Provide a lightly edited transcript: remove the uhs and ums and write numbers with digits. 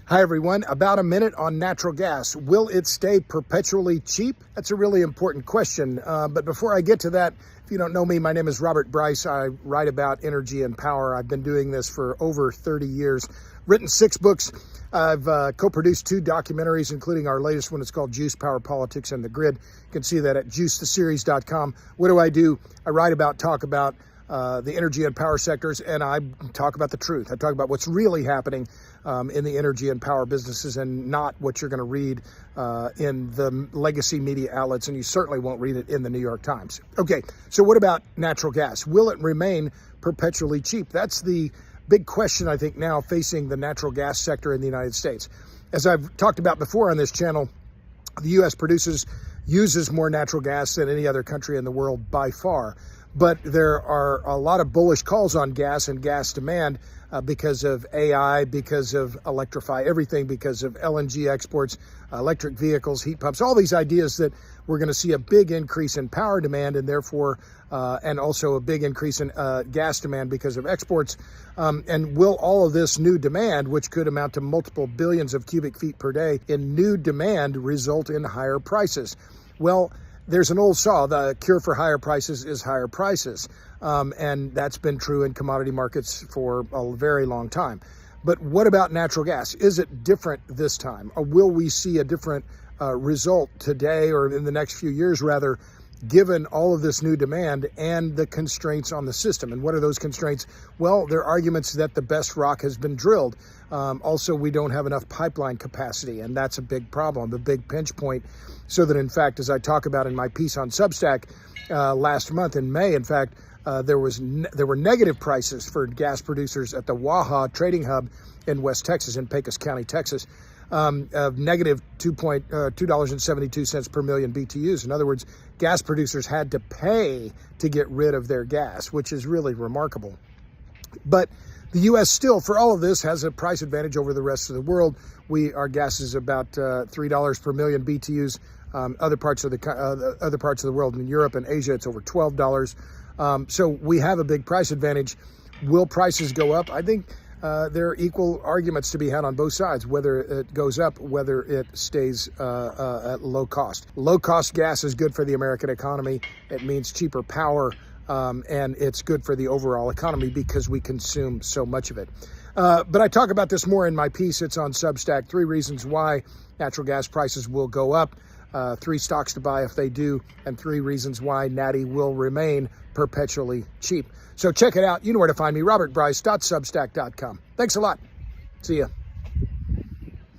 Hi everyone, about a minute on natural gas. Will it stay perpetually cheap? That's a really important question. But before I get to that, if you don't know me, my name is Robert Bryce. I write about energy and power. I've been doing this for over 30 years, written 6 books. I've co-produced 2 documentaries, including our latest one. It's called Juice, Power, Politics, and the Grid. You can see that at juicetheseries.com. What do? I write about, talk about the energy and power sectors, and I talk about the truth. I talk about what's really happening in the energy and power businesses, and not what you're going to read in the legacy media outlets, and you certainly won't read it in the New York Times. Okay, so what about natural gas? Will it remain perpetually cheap? That's the big question, I think, now facing the natural gas sector in the United States. As I've talked about before on this channel, the U.S. uses more natural gas than any other country in the world by far. But there are a lot of bullish calls on gas and gas demand because of AI, because of electrify everything, because of LNG exports, electric vehicles, heat pumps, all these ideas that we're going to see a big increase in power demand, and therefore, and also a big increase in gas demand because of exports. And will all of this new demand, which could amount to multiple billions of cubic feet per day in new demand, result in higher prices? Well, there's an old saw, the cure for higher prices is higher prices. And that's been true in commodity markets for a very long time. But what about natural gas? Is it different this time? Or will we see a different result today, or in the next few years rather, given all of this new demand and the constraints on the system? And what are those constraints? Well, there are arguments that the best rock has been drilled. Also, we don't have enough pipeline capacity, and that's a big problem, a big pinch point. So that, in fact, as I talk about in my piece on Substack last month in May, in fact, there were negative prices for gas producers at the Waha trading hub in West Texas, in Pecos County, Texas, of negative $2.72 per million BTUs. In other words, gas producers had to pay to get rid of their gas, which is really remarkable. But the U.S. still, for all of this, has a price advantage over the rest of the world. Our gas is about $3 per million BTUs. Other parts of the world, in Europe and Asia, it's over $12. So we have a big price advantage. Will prices go up? I think there are equal arguments to be had on both sides, whether it goes up, whether it stays at low cost. Low cost gas is good for the American economy. It means cheaper power, and it's good for the overall economy because we consume so much of it. But I talk about this more in my piece. It's on Substack. 3 reasons why natural gas prices will go up. 3 stocks to buy if they do, and 3 reasons why Natty will remain perpetually cheap. So check it out. You know where to find me, robertbryce.substack.com. Thanks a lot. See ya.